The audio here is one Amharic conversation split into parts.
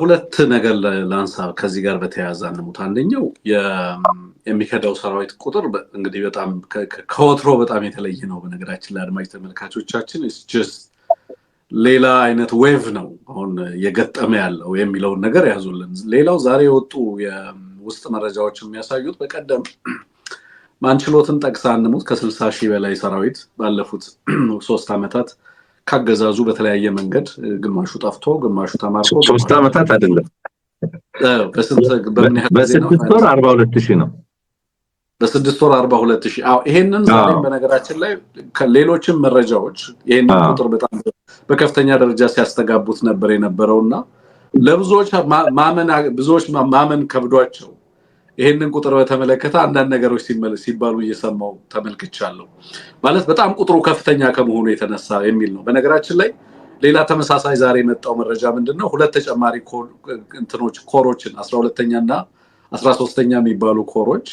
ሁለት ነገር ላንሳ ከዚህ ጋር በተያያዘ አንሙት። አንደኛው የሚከዳው ሰራዊት ቁጥር እንግዲህ በጣም ከወትሮ በጣም የተለየ ነው። በነገራችን ላይ አድማጭ ተመልካቾቻችን it's just ሌላ አይነት ዌቭ ነው አሁን የገጠመ ያለው የሚለውን ነገር ያዙልን። ሌላው ዛሬ የወጡ የውስጥ መረጃዎች የሚያሳዩት በቀደም ማንችሎትን ጠቅሳ አንሙት ከ60 ሺህ በላይ ሰራዊት ባለፉት 3 አመታት ካገዛዙ በተለያየ መንገድ ግማሹ ጠፍቶ ግማሹ ተማርኮ 3 አመታት አይደለም በስድስት ወር 42000 ነው። በስድስት ወር 42000 ይሄንን ዛሬም በነገራችን ላይ ከሌሎችም መረጃዎች ይሄንን ቁጥር በጣም በከፍተኛ ደረጃ ሲያስተጋቡት ነበር የነበረውና ለብዙዎች ማመን ከብዷቸው ይሄንን ቁጥር በተመለከተ አንዳንድ ነገሮች ሲባሉ እየሰማው ተመልክቻለሁ። ማለት በጣም ቁጥሩ ከፍተኛ ከመሆኑ የተነሳ የሚል ነው። በነገራችን ላይ ሌላ ተመሳሳይ ዛሬ የመጣው መረጃ ምንድነው? ሁለት ተጨማሪ ኮሮችን 12ኛ እና 13ኛ የሚባሉ ኮሮች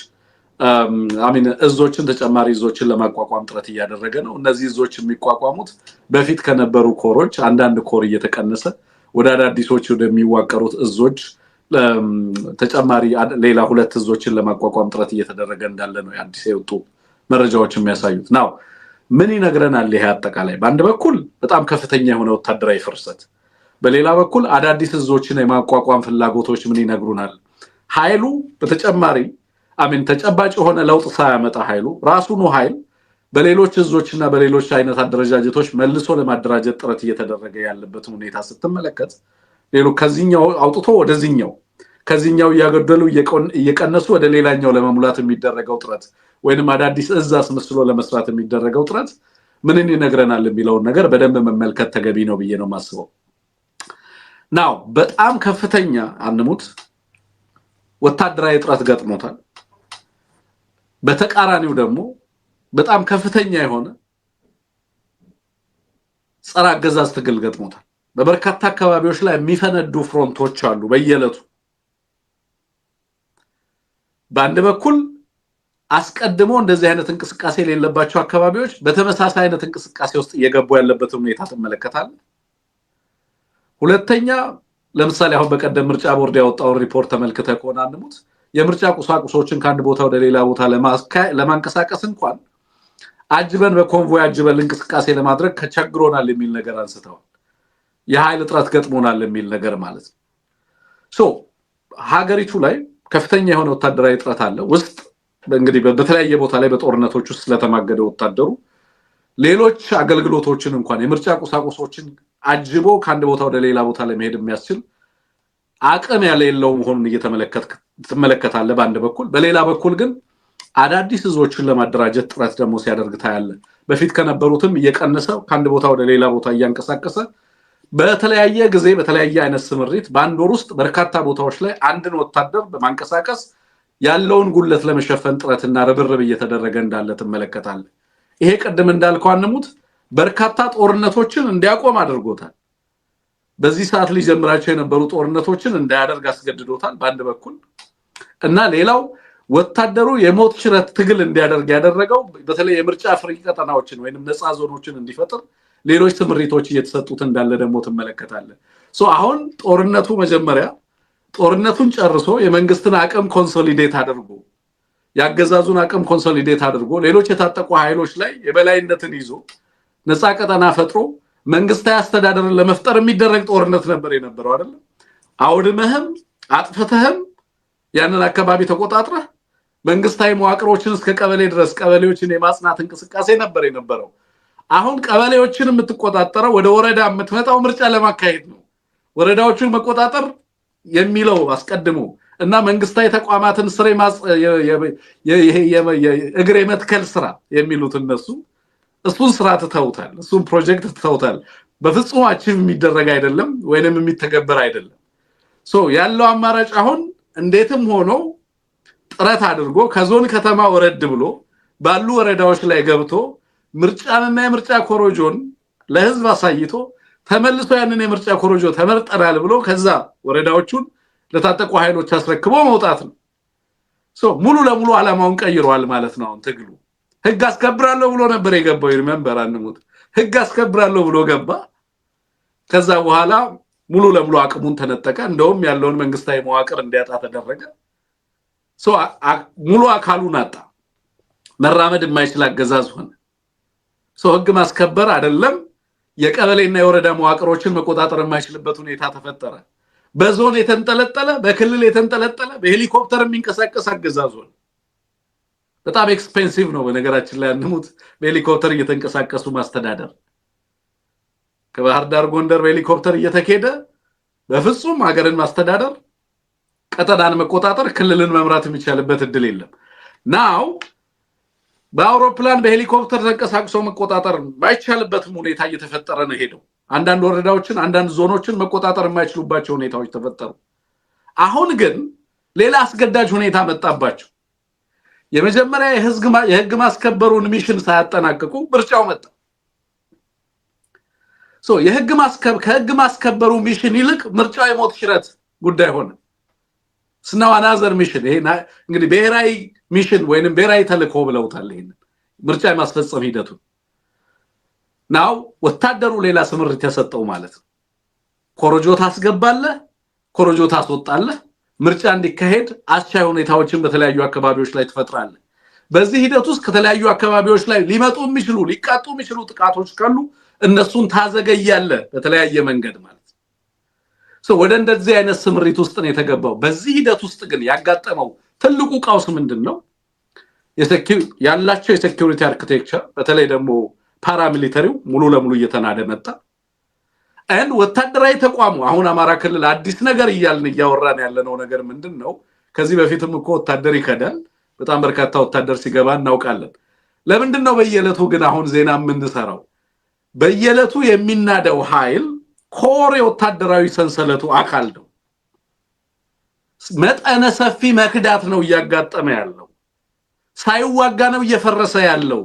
እዞችን ተጨማሪ እዞችን ለማቋቋም ጥረት እያደረገ ነው። እነዚህ እዞች የሚቋቋሙት በፊት ከነበሩ ኮሮች አንዳንድ ኮር እየተቀነሰ ወደ አዳዲሶች ወደሚዋቀሩት እዞች ተጨማሪ ሌላ ሁለት እዞችን ለማቋቋም ጥረት እየተደረገ እንዳለ ነው አዲስ የወጡ መረጃዎች የሚያሳዩት። ናው ምን ይነግረናል? ይሄ አጠቃላይ በአንድ በኩል በጣም ከፍተኛ የሆነ ወታደራዊ ፍርሰት፣ በሌላ በኩል አዳዲስ እዞችን የማቋቋም ፍላጎቶች ምን ይነግሩናል? ኃይሉ በተጨማሪ ተጨባጭ የሆነ ለውጥ ሳያመጣ ኃይሉ ራሱኑ ኃይል በሌሎች እዞችና በሌሎች አይነት አደረጃጀቶች መልሶ ለማደራጀት ጥረት እየተደረገ ያለበት ሁኔታ ስትመለከት ከዚህኛው አውጥቶ ወደዚህኛው ከዚህኛው ያገደሉ እየቀነሱ ወደ ሌላኛው ለመሙላት የሚደረገው ጥረት ወይንም አዳዲስ እዝ አስመስሎ ለመስራት የሚደረገው ጥረት ምንን ይነግረናል የሚለው ነገር በደንብ መመልከት ተገቢ ነው ብዬ ነው ማስበው። ናው በጣም ከፍተኛ አንሙት ወታደራዊ ጥረት ገጥሞታል። በተቃራኒው ደግሞ በጣም ከፍተኛ የሆነ ጸረ አገዛዝ ትግል ገጥሞታል። በበርካታ አካባቢዎች ላይ የሚፈነዱ ፍሮንቶች አሉ በየለቱ። በአንድ በኩል አስቀድሞ እንደዚህ አይነት እንቅስቃሴ የሌለባቸው አካባቢዎች በተመሳሳይ አይነት እንቅስቃሴ ውስጥ እየገቡ ያለበት ሁኔታ ተመለከታለህ። ሁለተኛ ለምሳሌ አሁን በቀደም ምርጫ ቦርድ ያወጣው ሪፖርት ተመልክተ ከሆነ አንሙት የምርጫ ቁሳቁሶችን ከአንድ ቦታ ወደ ሌላ ቦታ ለማንቀሳቀስ እንኳን አጅበን በኮንቮይ አጅበን እንቅስቃሴ ለማድረግ ከቸግሮናል የሚል ነገር አንስተዋል። የኃይል እጥረት ገጥሞናል የሚል ነገር ማለት ነው። ሀገሪቱ ላይ ከፍተኛ የሆነ ወታደራዊ እጥረት አለ። ውስጥ እንግዲህ በተለያየ ቦታ ላይ በጦርነቶች ውስጥ ስለተማገደ ወታደሩ ሌሎች አገልግሎቶችን እንኳን የምርጫ ቁሳቁሶችን አጅቦ ከአንድ ቦታ ወደ ሌላ ቦታ ለመሄድ የሚያስችል አቅም ያለው መሆኑን እየተመለከታለህ በአንድ በኩል። በሌላ በኩል ግን አዳዲስ እዞችን ለማደራጀት ጥረት ደግሞ ሲያደርግ ታያለ። በፊት ከነበሩትም እየቀነሰ ከአንድ ቦታ ወደ ሌላ ቦታ እያንቀሳቀሰ በተለያየ ጊዜ በተለያየ አይነት ስምሪት በአንድ ወር ውስጥ በርካታ ቦታዎች ላይ አንድን ወታደር በማንቀሳቀስ ያለውን ጉለት ለመሸፈን ጥረትና ርብርብ እየተደረገ እንዳለ ተመለከታለህ። ይሄ ቀደም እንዳልከው አንሙት በርካታ ጦርነቶችን እንዲያቆም አድርጎታል። በዚህ ሰዓት ሊጀምራቸው የነበሩ ጦርነቶችን እንዳያደርግ አስገድዶታል በአንድ በኩል እና ሌላው ወታደሩ የሞት ሽረት ትግል እንዲያደርግ ያደረገው በተለይ የምርጫ ፍሪ ቀጠናዎችን ወይንም ነፃ ዞኖችን እንዲፈጥር ሌሎች ትምሪቶች እየተሰጡት እንዳለ ደግሞ ተመለከታለህ። አሁን ጦርነቱ መጀመሪያ ጦርነቱን ጨርሶ የመንግስትን አቅም ኮንሶሊዴት አድርጎ ያገዛዙን አቅም ኮንሶሊዴት አድርጎ ሌሎች የታጠቁ ኃይሎች ላይ የበላይነትን ይዞ ነፃ ቀጠና ፈጥሮ መንግስታዊ አስተዳደርን ለመፍጠር የሚደረግ ጦርነት ነበር የነበረው አይደል? አውድመህም አጥፍተህም ያንን አካባቢ ተቆጣጥረህ መንግስታዊ መዋቅሮችን እስከ ቀበሌ ድረስ ቀበሌዎችን የማጽናት እንቅስቃሴ ነበር የነበረው። አሁን ቀበሌዎችን የምትቆጣጠረው ወደ ወረዳ የምትመጣው ምርጫ ለማካሄድ ነው። ወረዳዎችን መቆጣጠር የሚለው አስቀድሞ እና መንግስታዊ ተቋማትን ስሬ የእግሬ መትከል ስራ የሚሉት እነሱ እሱን ስራ ተተውታል። እሱን ፕሮጀክት ተተውታል። በፍጹም አቺቭ የሚደረግ አይደለም ወይንም የሚተገበር አይደለም። ያለው አማራጭ አሁን እንዴትም ሆኖ ጥረት አድርጎ ከዞን ከተማ ወረድ ብሎ ባሉ ወረዳዎች ላይ ገብቶ ምርጫንና የምርጫ ኮሮጆን ለህዝብ አሳይቶ ተመልሶ ያንን የምርጫ ኮሮጆ ተመርጠናል ብሎ ከዛ ወረዳዎቹን ለታጠቁ ኃይሎች አስረክቦ መውጣት ነው። ሙሉ ለሙሉ አላማውን ቀይሯል ማለት ነው። አሁን ትግሉ ህግ አስከብራለሁ ብሎ ነበር የገባው። ይርመንበር አንሙት ህግ አስከብራለሁ ብሎ ገባ። ከዛ በኋላ ሙሉ ለሙሉ አቅሙን ተነጠቀ እንደውም ያለውን መንግስታዊ መዋቅር እንዲያጣ ተደረገ ሙሉ አካሉን አጣ መራመድ የማይችል አገዛዝ ሆነ ህግ ማስከበር አይደለም የቀበሌና የወረዳ መዋቅሮችን መቆጣጠር የማይችልበት ሁኔታ ተፈጠረ በዞን የተንጠለጠለ በክልል የተንጠለጠለ በሄሊኮፕተር የሚንቀሳቀስ አገዛዝ ሆነ በጣም ኤክስፔንሲቭ ነው በነገራችን ላይ አንሙት በሄሊኮፕተር እየተንቀሳቀሱ ማስተዳደር ከባህር ዳር ጎንደር በሄሊኮፕተር እየተከደ በፍጹም ሀገርን ማስተዳደር ቀጠናን መቆጣጠር ክልልን መምራት የሚቻልበት እድል የለም ናው በአውሮፕላን በሄሊኮፕተር ተንቀሳቅሶ መቆጣጠር ባይቻልበት ሁኔታ እየተፈጠረ ነው ሄደው አንዳንድ ወረዳዎችን አንዳንድ ዞኖችን መቆጣጠር የማይችሉባቸው ሁኔታዎች ተፈጠሩ አሁን ግን ሌላ አስገዳጅ ሁኔታ መጣባቸው የመጀመሪያ የህግ ማስከበሩን ሚሽን ሳያጠናቅቁ ምርጫው መጣ ከህግ ማስከበሩ ሚሽን ይልቅ ምርጫው የሞት ሽረት ጉዳይ ሆነ ስናው አናዘር ሚሽን ይሄ እንግዲህ ብሔራዊ ሚሽን ወይንም ብሔራዊ ተልእኮ ብለውታል ይሄን ምርጫ የማስፈጸም ሂደቱ ናው ወታደሩ ሌላ ስምሪት ተሰጠው ማለት ነው ኮሮጆ ታስገባለህ ኮሮጆ ታስወጣለህ ምርጫ እንዲካሄድ አስቻይ ሁኔታዎችን በተለያዩ አካባቢዎች ላይ ተፈጥራለህ በዚህ ሂደት ውስጥ ከተለያዩ አካባቢዎች ላይ ሊመጡ የሚችሉ ሊቃጡ የሚችሉ ጥቃቶች ካሉ እነሱን ታዘገያለህ በተለያየ መንገድ ማለት ወደ እንደዚህ አይነት ስምሪት ውስጥ ነው የተገባው በዚህ ሂደት ውስጥ ግን ያጋጠመው ትልቁ ቃውስ ምንድነው ያላቸው የሴኩሪቲ አርኪቴክቸር በተለይ ደግሞ ፓራሚሊተሪው ሙሉ ለሙሉ እየተናደ መጣ and ወታደራዊ ተቋሙ አሁን አማራ ክልል አዲስ ነገር እያወራን ያለነው ነገር ምንድነው ከዚህ በፊትም እኮ ወታደር ይከዳል በጣም በርካታ ወታደር ሲገባ እናውቃለን ለምንድነው በየለቱ ግን አሁን ዜና የምንሰራው በየለቱ የሚናደው ኃይል ኮር ወታደራዊ ሰንሰለቱ አካል ነው መጠነ ሰፊ መክዳት ነው ያጋጠመ ያለው ሳይዋጋ ነው እየፈረሰ ያለው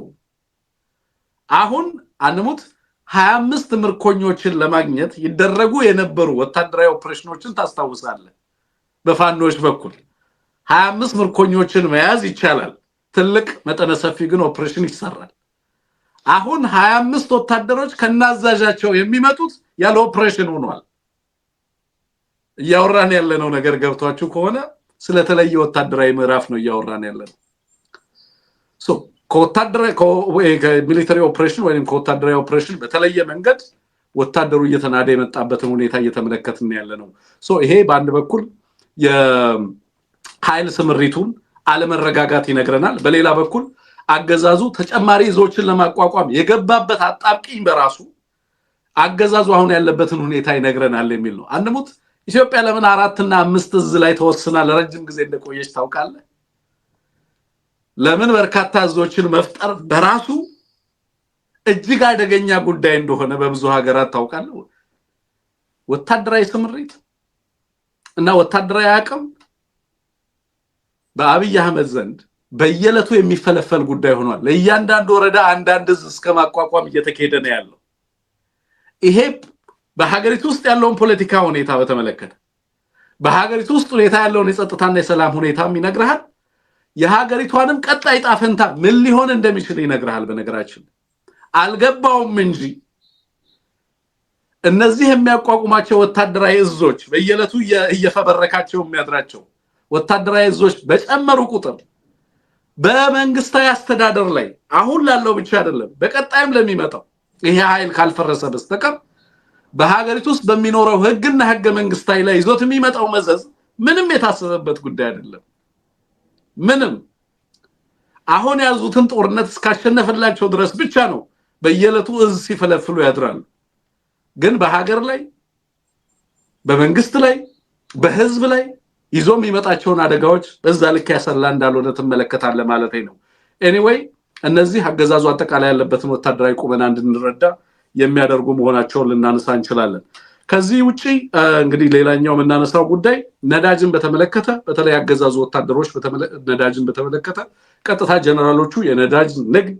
አሁን አንሙት 25 ምርኮኞችን ለማግኘት ይደረጉ የነበሩ ወታደራዊ ኦፕሬሽኖችን ታስታውሳለህ በፋኖች በኩል 25 ምርኮኞችን መያዝ ይቻላል ትልቅ መጠነ ሰፊ ግን ኦፕሬሽን ይሰራል አሁን 25 ወታደሮች ከናዛዣቸው የሚመጡት ያለ ኦፕሬሽን ሆኗል ያወራን ያለነው ነገር ገብቷችሁ ከሆነ ስለተለየ ወታደራዊ ምዕራፍ ነው ያወራን ያለነው ሚሊተሪ ኦፕሬሽን ወይም ወታደራዊ ኦፕሬሽን በተለየ መንገድ ወታደሩ እየተናደ የመጣበትን ሁኔታ እየተመለከትን ያለነው ይሄ በአንድ በኩል የኃይል ስምሪቱን አለመረጋጋት ይነግረናል በሌላ በኩል አገዛዙ ተጨማሪ ዞችን ለማቋቋም የገባበት አጣብቂኝ በራሱ አገዛዙ አሁን ያለበትን ሁኔታ ይነግረናል የሚል ነው አንሙት ኢትዮጵያ ለምን 4 እና 5 እዝ ላይ ተወስና ለረጅም ጊዜ እንደቆየች ታውቃለህ ለምን በርካታ ዞችን መፍጠር በራሱ እጅግ አደገኛ ጉዳይ እንደሆነ በብዙ ሀገራት ታውቃለህ ወታደራዊ ስምሪት እና ወታደራዊ አቅም በአብይ አህመድ ዘንድ በየለቱ የሚፈለፈል ጉዳይ ሆኗል ለእያንዳንዱ ወረዳ አንዳንድ እዝ እስከማቋቋም እየተካሄደ ነው ያለው ይሄ በሀገሪቱ ውስጥ ያለውን ፖለቲካ ሁኔታ በተመለከተ በሀገሪቱ ውስጥ ሁኔታ ያለውን የጸጥታና የሰላም ሁኔታም ይነግራል የሀገሪቷንም ቀጣይ ጣፈንታ ምን ሊሆን እንደሚችል ይነግራል በነገራችን አልገባውም እንጂ እነዚህ የሚያቋቁማቸው ወታደራዊ እዞች በየለቱ እየፈበረካቸው የሚያድራቸው ወታደራዊ እዞች በጨመሩ ቁጥር በመንግስታዊ አስተዳደር ላይ አሁን ላለው ብቻ አይደለም በቀጣይም ለሚመጣው ይሄ ኃይል ካልፈረሰ በስተቀር በሀገሪቱ ውስጥ በሚኖረው ህግና ህገ መንግስታዊ ላይ ይዞት የሚመጣው መዘዝ ምንም የታሰበበት ጉዳይ አይደለም ምንም አሁን ያዙትን ጦርነት እስካሸነፈላቸው ድረስ ብቻ ነው በየለቱ እዝ ሲፈለፍሉ ያድራሉ ግን በሀገር ላይ በመንግስት ላይ በህዝብ ላይ ይዞም ይመጣቸውን አደጋዎች በዛ ልክ ያሰላ እንዳልሆነ ተመለከታለ ማለት ነው ኤኒዌይ እነዚህ አገዛዙ አጠቃላይ ያለበትን ወታደራዊ ቁመና እንድንረዳ የሚያደርጉ መሆናቸውን ልናነሳ እንችላለን ከዚህ ውጪ እንግዲህ ሌላኛው መናነሳው ጉዳይ ነዳጅን በተመለከተ በተለይ አገዛዙ ወታደሮች ነዳጅን በተመለከተ ቀጥታ ጀነራሎቹ የነዳጅ ንግድ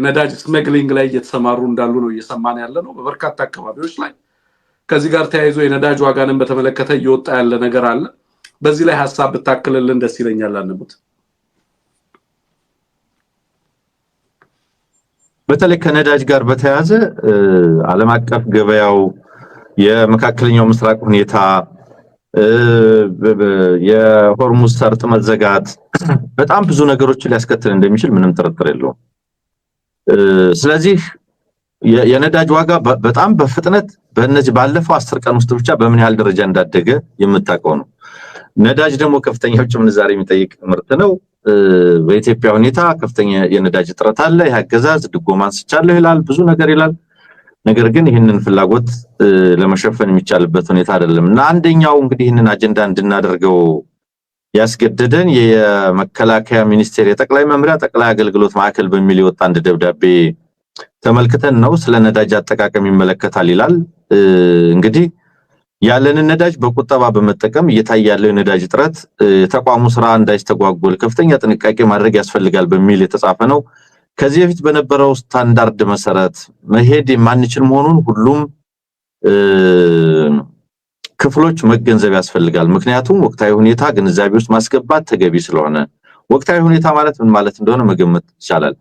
ነዳጅ ስመግሊንግ ላይ እየተሰማሩ እንዳሉ ነው እየሰማን ያለነው በበርካታ አካባቢዎች ላይ ከዚህ ጋር ተያይዞ የነዳጅ ዋጋንን በተመለከተ እየወጣ ያለ ነገር አለ በዚህ ላይ ሐሳብ ብታክልልን ደስ ይለኛል አንሙት በተለይ ከነዳጅ ጋር በተያያዘ ዓለም አቀፍ ገበያው የመካከለኛው ምስራቅ ሁኔታ የሆርሙዝ ሰርጥ መዘጋት በጣም ብዙ ነገሮችን ሊያስከትል እንደሚችል ምንም ጥርጥር የለውም። ስለዚህ የነዳጅ ዋጋ በጣም በፍጥነት በእነዚህ ባለፈው 10 ቀን ውስጥ ብቻ በምን ያህል ደረጃ እንዳደገ የምታውቀው ነው። ነዳጅ ደግሞ ከፍተኛ ውጭ ምንዛሬ የሚጠይቅ ምርት ነው። በኢትዮጵያ ሁኔታ ከፍተኛ የነዳጅ እጥረት አለ። ያገዛዝ ድጎማ አንስቻለሁ ይላል፣ ብዙ ነገር ይላል። ነገር ግን ይህንን ፍላጎት ለመሸፈን የሚቻልበት ሁኔታ አይደለም እና አንደኛው እንግዲህ ይህንን አጀንዳ እንድናደርገው ያስገደደን የመከላከያ ሚኒስቴር የጠቅላይ መምሪያ ጠቅላይ አገልግሎት ማዕከል በሚል የወጣ አንድ ደብዳቤ ተመልክተን ነው። ስለ ነዳጅ አጠቃቀም ይመለከታል ይላል። እንግዲህ ያለንን ነዳጅ በቁጠባ በመጠቀም እየታየ ያለው የነዳጅ እጥረት ተቋሙ ስራ እንዳይስተጓጎል ከፍተኛ ጥንቃቄ ማድረግ ያስፈልጋል በሚል የተጻፈ ነው። ከዚህ በፊት በነበረው ስታንዳርድ መሰረት መሄድ የማንችል መሆኑን ሁሉም ክፍሎች መገንዘብ ያስፈልጋል። ምክንያቱም ወቅታዊ ሁኔታ ግንዛቤ ውስጥ ማስገባት ተገቢ ስለሆነ ወቅታዊ ሁኔታ ማለት ምን ማለት እንደሆነ መገመት ይቻላል።